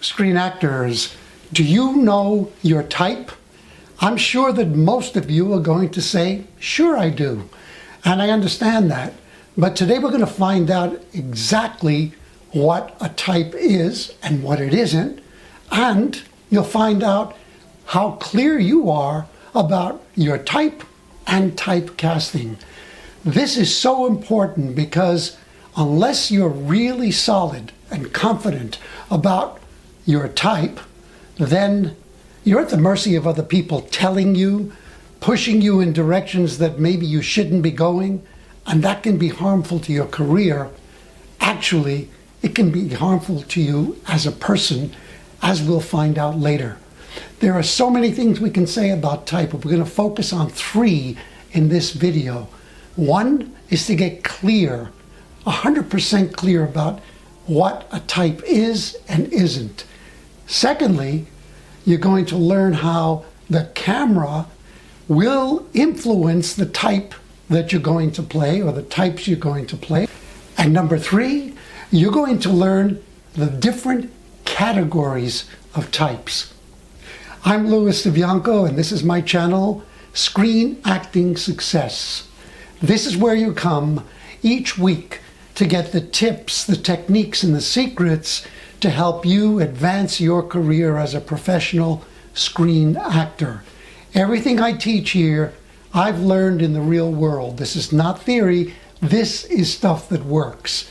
screen actors, do you know your type? I'm sure that most of you are going to say, sure I do. And I understand that. But today we're going to find out exactly what a type is and what it isn't. And you'll find out how clear you are about your type and typecasting. This is so important because unless you're really solid and confident about your type, then you're at the mercy of other people telling you, pushing you in directions that maybe you shouldn't be going, and that can be harmful to your career. Actually, it can be harmful to you as a person, as we'll find out later. There are so many things we can say about type, but we're going to focus on 3 in this video. One is to get clear, 100% clear about what a type is and isn't. Secondly, you're going to learn how the camera will influence the type that you're going to play or the types you're going to play. And number 3, you're going to learn the different categories of types. I'm Louis DeBianco, and this is my channel, Screen Acting Success. This is where you come each week to get the tips, the techniques, and the secrets to help you advance your career as a professional screen actor. Everything I teach here, I've learned in the real world. This is not theory, this is stuff that works.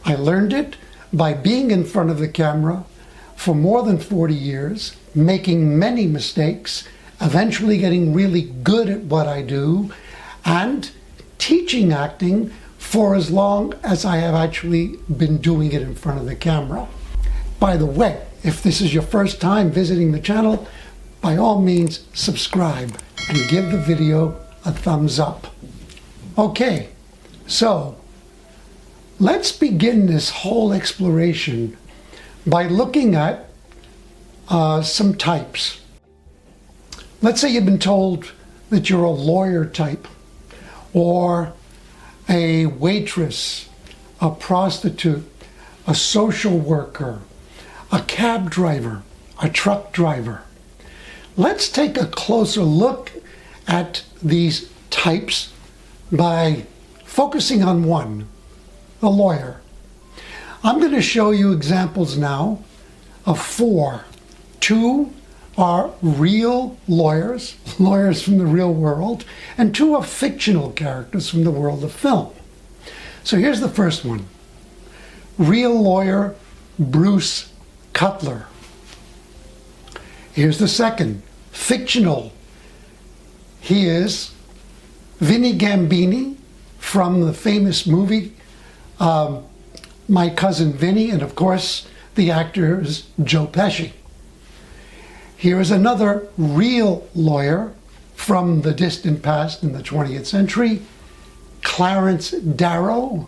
I learned it by being in front of the camera for more than 40 years, making many mistakes, eventually getting really good at what I do, and teaching acting for as long as I have actually been doing it in front of the camera. By the way, if this is your first time visiting the channel, by all means subscribe and give the video a thumbs up. Okay, so let's begin this whole exploration by looking at some types. Let's say you've been told that you're a lawyer type, or a waitress, a prostitute, a social worker, a cab driver, a truck driver. Let's take a closer look at these types by focusing on one, the lawyer. I'm going to show you examples now of 4. 2 are real lawyers, lawyers from the real world, and 2 are fictional characters from the world of film. So here's the first one. Real lawyer Bruce Cutler. Here's the second. Fictional. He is Vinnie Gambini from the famous movie My Cousin Vinny, and of course the actor is Joe Pesci. Here is another real lawyer from the distant past in the 20th century, Clarence Darrow.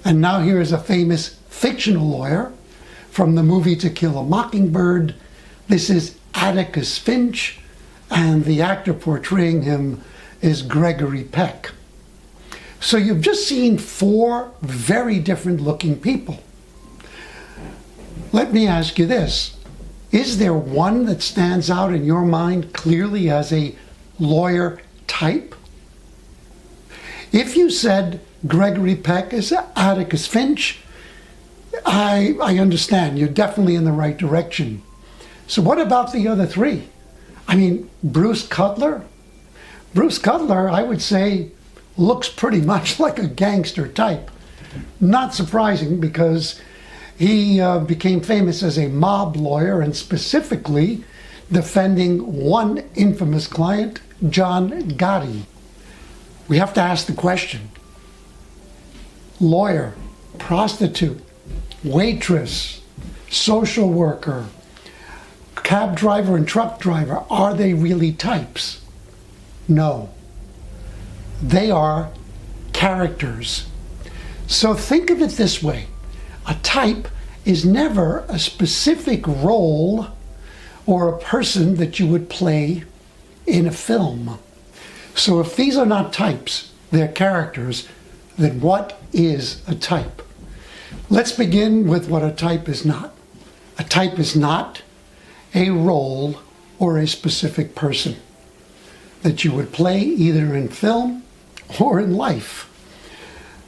And now here is a famous fictional lawyer from the movie To Kill a Mockingbird. This is Atticus Finch, and the actor portraying him is Gregory Peck. So you've just seen 4 very different looking people. Let me ask you this. Is there one that stands out in your mind clearly as a lawyer type? If you said Gregory Peck is Atticus Finch, I understand. You're definitely in the right direction. So what about the other 3? I mean, Bruce Cutler? Bruce Cutler, I would say, looks pretty much like a gangster type. Not surprising, because he became famous as a mob lawyer, and specifically defending one infamous client, John Gotti. We have to ask the question. Lawyer, prostitute, waitress, social worker, cab driver and truck driver, are they really types? No. They are characters. So think of it this way. A type is never a specific role or a person that you would play in a film. So if these are not types, they're characters, then what is a type? Let's begin with what a type is not. A type is not a role or a specific person that you would play either in film or in life.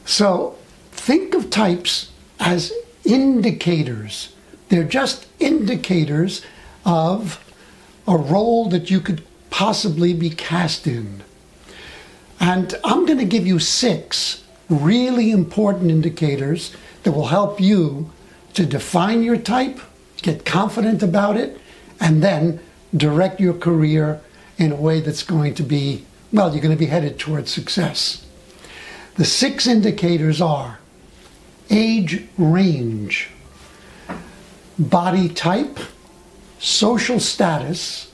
So think of types as indicators. They're just indicators of a role that you could possibly be cast in. And I'm going to give you 6 really important indicators that will help you to define your type, get confident about it, and then direct your career in a way that's going to be, well, you're going to be headed towards success. The 6 indicators are age range, body type, social status,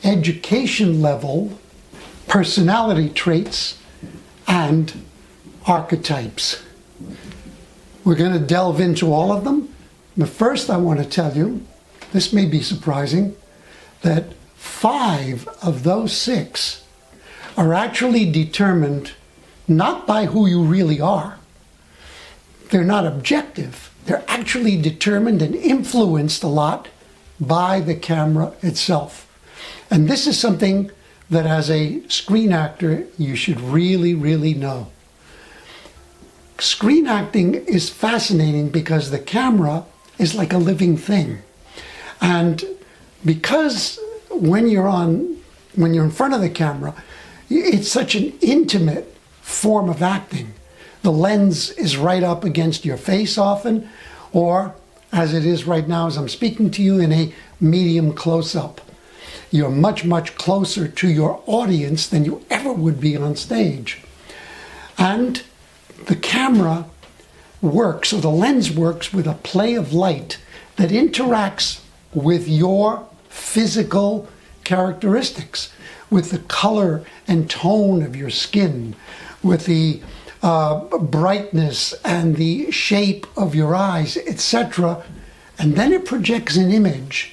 education level, personality traits, and archetypes. We're going to delve into all of them, but first I want to tell you, this may be surprising, that 5 of those 6 are actually determined not by who you really are. They're not objective. They're actually determined and influenced a lot by the camera itself. And this is something that as a screen actor, you should really, really know. Screen acting is fascinating because the camera is like a living thing. And because when you're in front of the camera, it's such an intimate form of acting. The lens is right up against your face often, or as it is right now as I'm speaking to you, in a medium close-up. You're much, much closer to your audience than you ever would be on stage. And the camera works, or the lens works, with a play of light that interacts with your physical characteristics, with the color and tone of your skin, with the brightness and the shape of your eyes, etc. And then it projects an image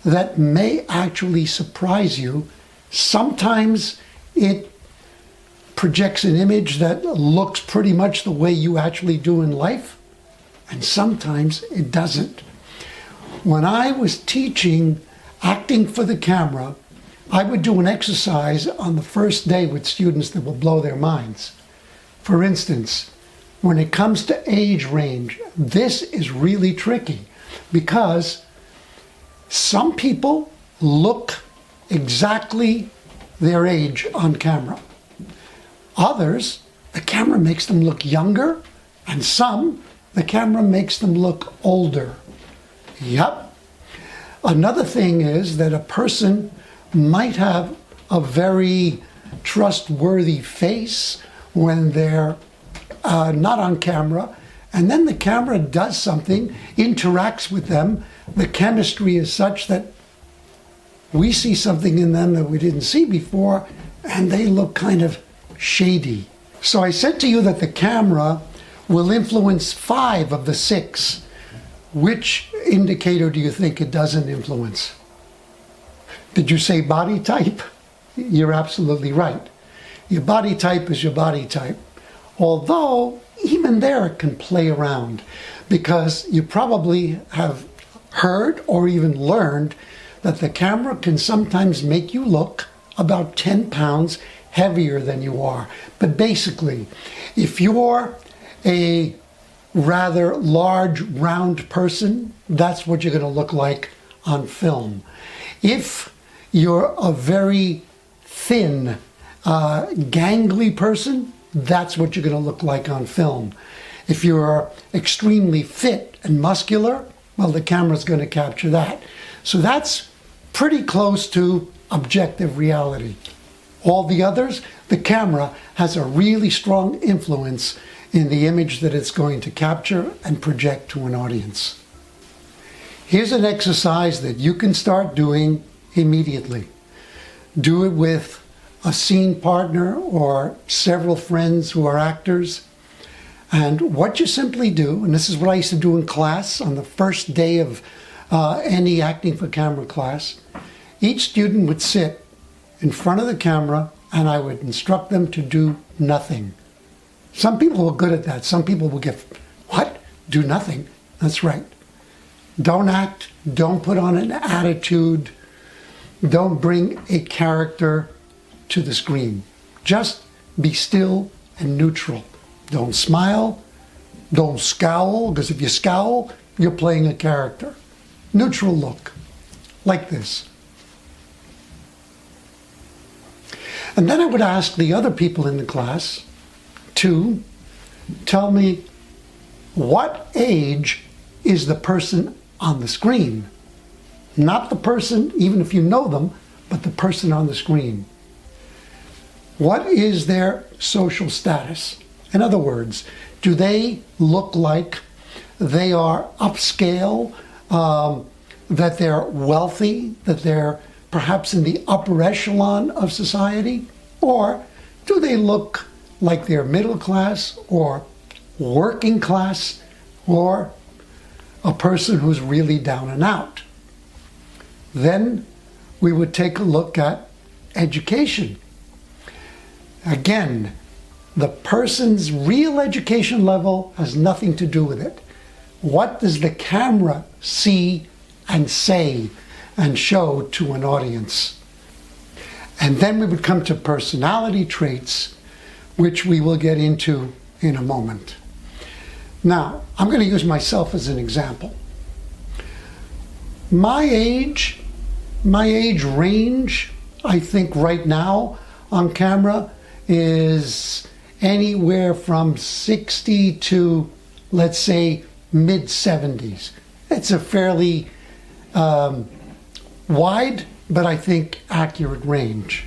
that may actually surprise you. Sometimes it projects an image that looks pretty much the way you actually do in life, and sometimes it doesn't. When I was teaching acting for the camera, I would do an exercise on the first day with students that will blow their minds. For instance, when it comes to age range, this is really tricky because some people look exactly their age on camera. Others, the camera makes them look younger, and some, the camera makes them look older. Yep. Another thing is that a person might have a very trustworthy face when they're not on camera, and then the camera does something, interacts with them. The chemistry is such that we see something in them that we didn't see before, and they look kind of shady. So I said to you that the camera will influence 5 of the 6. Which indicator do you think it doesn't influence? Did you say body type? You're absolutely right. Your body type is your body type. Although, even there it can play around, because you probably have heard or even learned that the camera can sometimes make you look about 10 pounds heavier than you are. But basically, if you're a rather large, round person, that's what you're going to look like on film. If you're a very thin, gangly person, that's what you're going to look like on film. If you're extremely fit and muscular, well, the camera's going to capture that. So that's pretty close to objective reality. All the others, the camera has a really strong influence in the image that it's going to capture and project to an audience. Here's an exercise that you can start doing immediately. Do it with a scene partner or several friends who are actors. And what you simply do, and this is what I used to do in class on the first day of any acting for camera class, each student would sit in front of the camera and I would instruct them to do nothing. Some people were good at that. Some people will get, what? Do nothing? That's right. Don't act, don't put on an attitude, don't bring a character to the screen. Just be still and neutral. Don't smile, don't scowl, because if you scowl, you're playing a character. Neutral look, like this. And then I would ask the other people in the class to tell me what age is the person on the screen. Not the person, even if you know them, but the person on the screen. What is their social status? In other words, do they look like they are upscale, that they're wealthy, that they're perhaps in the upper echelon of society? Or do they look like they're middle class or working class or a person who's really down and out? Then we would take a look at education. Again, the person's real education level has nothing to do with it. What does the camera see and say and show to an audience? And then we would come to personality traits, which we will get into in a moment. Now, I'm going to use myself as an example. My age range, I think right now on camera is anywhere from 60 to, let's say, mid-70s. It's a fairly wide, but I think accurate range.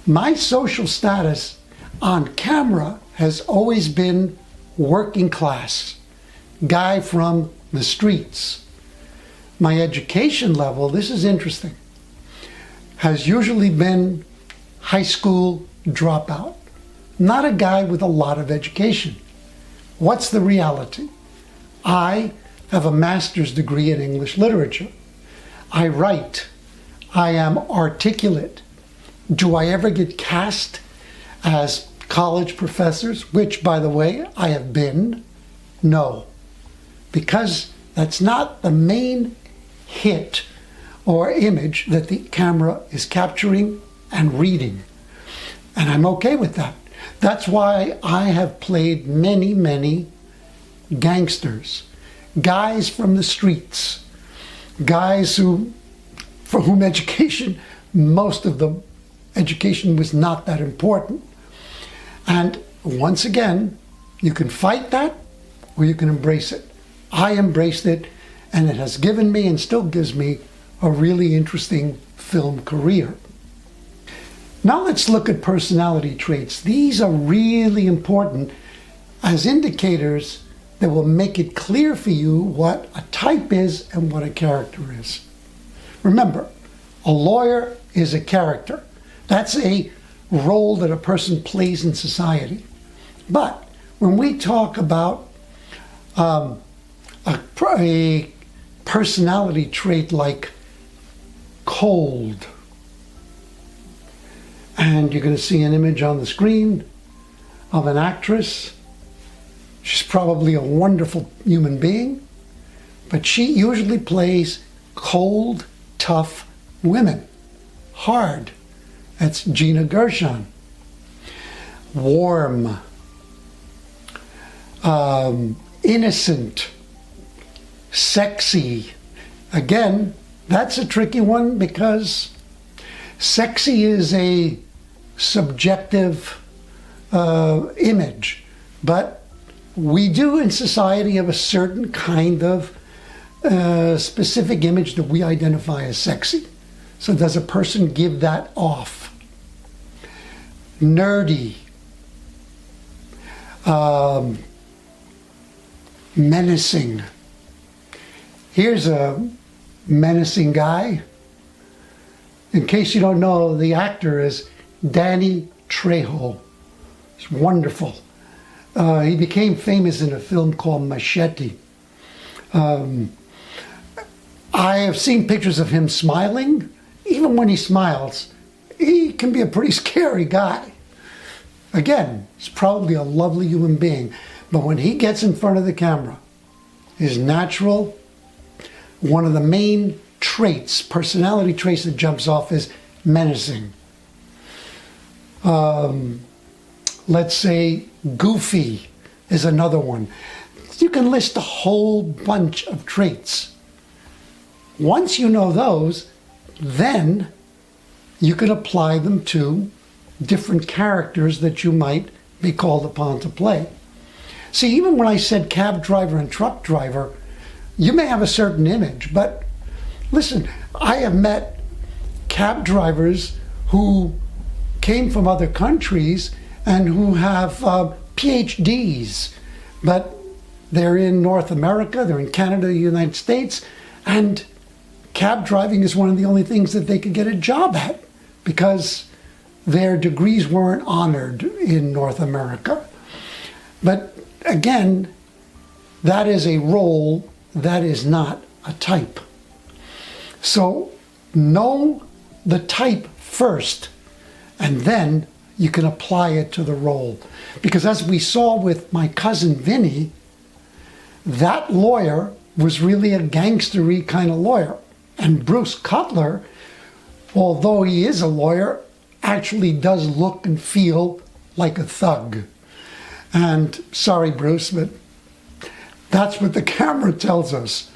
My social status on camera has always been working class, guy from the streets. My education level, this is interesting, has usually been high school dropout, not a guy with a lot of education. What's the reality? I have a master's degree in English literature. I write. I am articulate. Do I ever get cast as college professors, which, by the way, I have been? No, because that's not the main hit or image that the camera is capturing and reading. And I'm okay with that. That's why I have played many, many gangsters, guys from the streets, guys for whom education, most of the education was not that important. And once again, you can fight that or you can embrace it. I embraced it, and it has given me and still gives me a really interesting film career. Now let's look at personality traits. These are really important as indicators that will make it clear for you what a type is and what a character is. Remember, a lawyer is a character. That's a role that a person plays in society. But when we talk about a personality trait like cold, and you're going to see an image on the screen of an actress. She's probably a wonderful human being, but she usually plays cold, tough women. Hard. That's Gina Gershon. Warm. Innocent. Sexy. Again, that's a tricky one because sexy is a subjective image, but we do in society have a certain kind of specific image that we identify as sexy. So does a person give that off? Nerdy, menacing. Here's a menacing guy. In case you don't know, the actor is Danny Trejo. It's wonderful. He became famous in a film called Machete. I have seen pictures of him smiling. Even when he smiles, he can be a pretty scary guy. Again, he's probably a lovely human being. But when he gets in front of the camera, his natural one of the main traits, personality traits that jumps off is menacing. Let's say goofy is another one. You can list a whole bunch of traits. Once you know those, then you can apply them to different characters that you might be called upon to play. See, even when I said cab driver and truck driver, you may have a certain image, but listen, I have met cab drivers who came from other countries and who have PhDs, but they're in North America, they're in Canada, the United States, and cab driving is one of the only things that they could get a job at because their degrees weren't honored in North America. But again, that is a role, that is not a type. So know the type first, and then you can apply it to the role. Because as we saw with my cousin Vinny, that lawyer was really a gangstery kind of lawyer. And Bruce Cutler, although he is a lawyer, actually does look and feel like a thug. And sorry, Bruce, but that's what the camera tells us.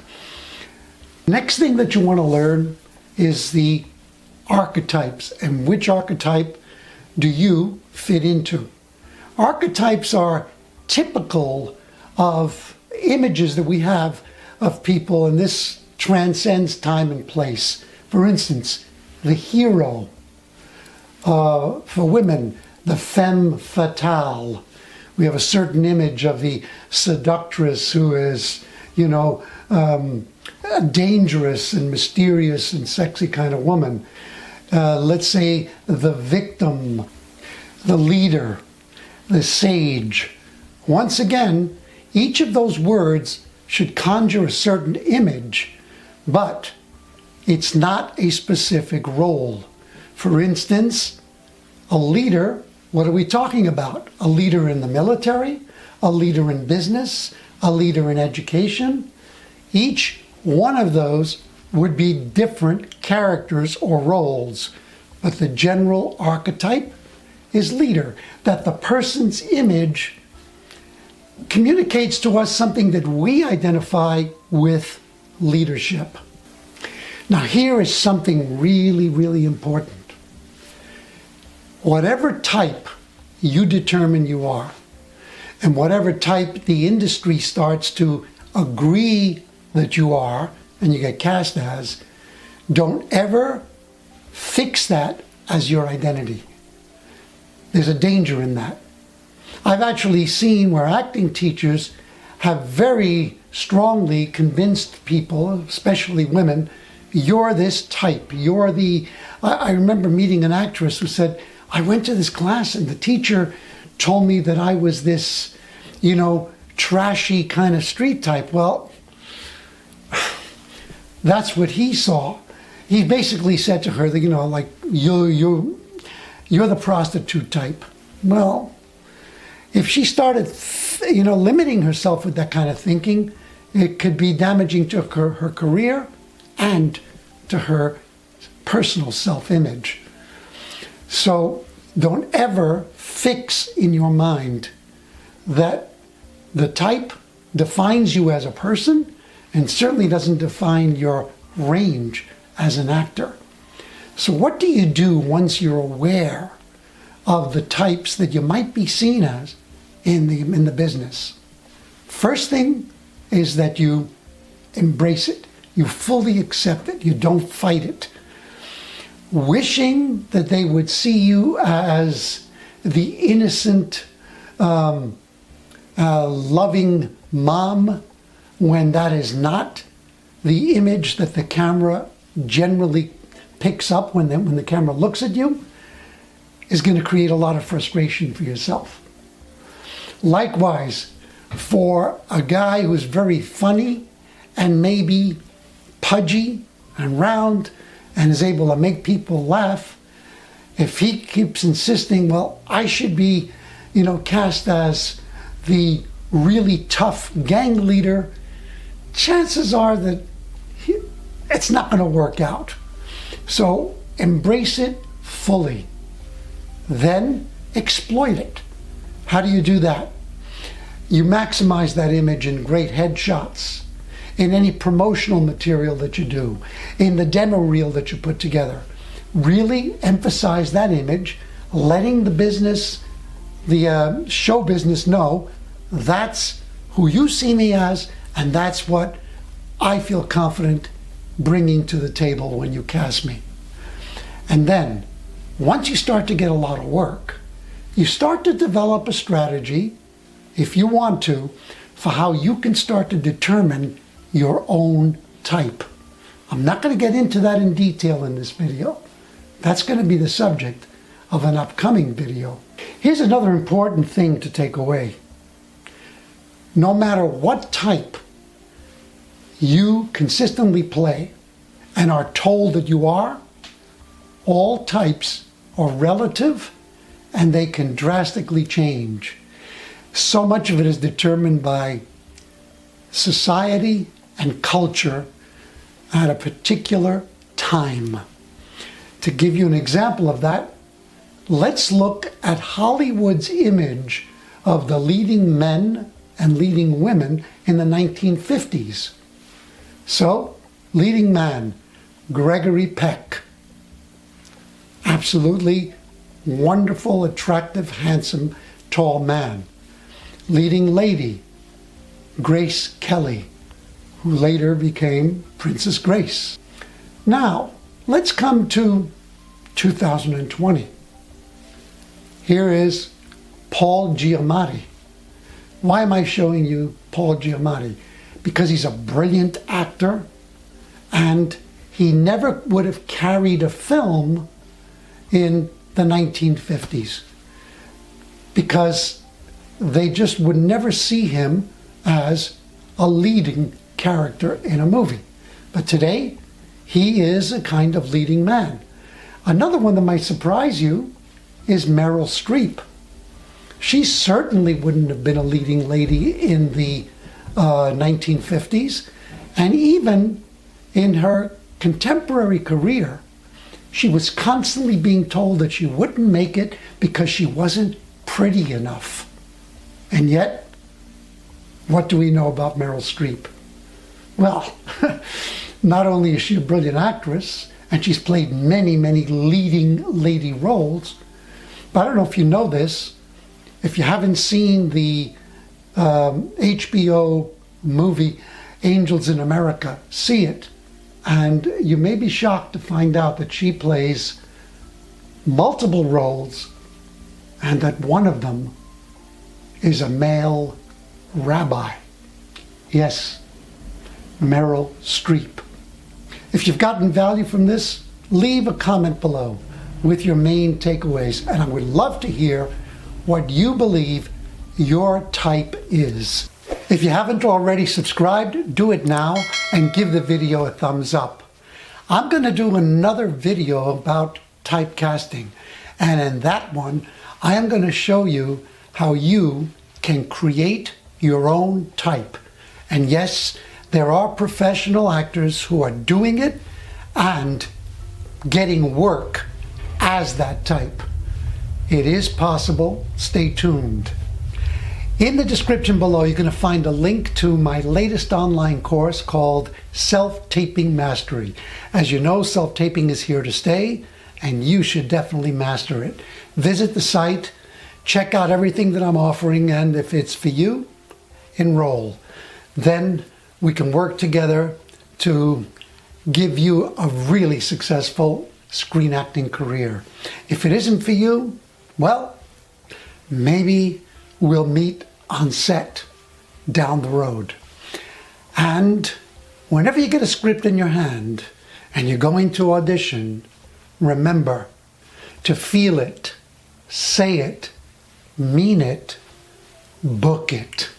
Next thing that you want to learn is the archetypes, and which archetype do you fit into. Archetypes are typical of images that we have of people, and this transcends time and place. For instance, the hero. For women, the femme fatale. We have a certain image of the seductress who is, a dangerous and mysterious and sexy kind of woman. Let's say the victim, the leader, the sage. Once again, each of those words should conjure a certain image, but it's not a specific role. For instance, a leader, what are we talking about? A leader in the military, a leader in business, a leader in education. Each one of those would be different characters or roles, but the general archetype is leader, that the person's image communicates to us something that we identify with leadership. Now here is something really, really important. Whatever type you determine you are, and whatever type the industry starts to agree that you are, and you get cast as, don't ever fix that as your identity. There's a danger in that. I've actually seen where acting teachers have very strongly convinced people, especially women, you're this type, you're the... I remember meeting an actress who said, I went to this class and the teacher told me that I was this, trashy kind of street type. Well, that's what he saw. He basically said to her that, you're the prostitute type. Well, if she started, limiting herself with that kind of thinking, it could be damaging to her career and to her personal self-image. So don't ever fix in your mind that the type defines you as a person and certainly doesn't define your range as an actor. So what do you do once you're aware of the types that you might be seen as in the business? First thing is that you embrace it. You fully accept it. You don't fight it. Wishing that they would see you as the innocent, loving mom, when that is not the image that the camera generally picks up when the camera looks at you, is going to create a lot of frustration for yourself. Likewise, for a guy who's very funny and maybe pudgy and round and is able to make people laugh, if he keeps insisting, well, I should be, cast as the really tough gang leader, chances are that it's not going to work out. So embrace it fully. Then exploit it. How do you do that? You maximize that image in great headshots, in any promotional material that you do, in the demo reel that you put together. Really emphasize that image, letting the business, the show business know that's who you see me as, and that's what I feel confident bringing to the table when you cast me. And then, once you start to get a lot of work, you start to develop a strategy, if you want to, for how you can start to determine your own type. I'm not going to get into that in detail in this video. That's going to be the subject of an upcoming video. Here's another important thing to take away. No matter what type you consistently play and are told that you are, all types are relative and they can drastically change. So much of it is determined by society and culture at a particular time. To give you an example of that, let's look at Hollywood's image of the leading men and leading women in the 1950s. So, leading man, Gregory Peck. Absolutely wonderful, attractive, handsome, tall man. Leading lady, Grace Kelly, who later became Princess Grace. Now, let's come to 2020. Here is Paul Giamatti. Why am I showing you Paul Giamatti? Because he's a brilliant actor, and he never would have carried a film in the 1950s because they just would never see him as a leading character in a movie. But today, he is a kind of leading man. Another one that might surprise you is Meryl Streep. She certainly wouldn't have been a leading lady in the 1950s, and even in her contemporary career, she was constantly being told that she wouldn't make it because she wasn't pretty enough. And yet, what do we know about Meryl Streep? Well, not only is she a brilliant actress, and she's played many, many leading lady roles, but I don't know if you know this, if you haven't seen the HBO movie Angels in America, see it. And you may be shocked to find out that she plays multiple roles and that one of them is a male rabbi. Yes, Meryl Streep. If you've gotten value from this, leave a comment below with your main takeaways, and I would love to hear what you believe your type is. If you haven't already subscribed, do it now and give the video a thumbs up. I'm going to do another video about typecasting, and in that one I am going to show you how you can create your own type. And yes, there are professional actors who are doing it and getting work as that type. It is possible. Stay tuned. In the description below, you're going to find a link to my latest online course called Self-Taping Mastery. As you know, self-taping is here to stay, and you should definitely master it. Visit the site, check out everything that I'm offering, and if it's for you, enroll. Then we can work together to give you a really successful screen acting career. If it isn't for you, well, maybe we'll meet on set down the road. And whenever you get a script in your hand and you're going to audition, remember to feel it, say it, mean it, book it.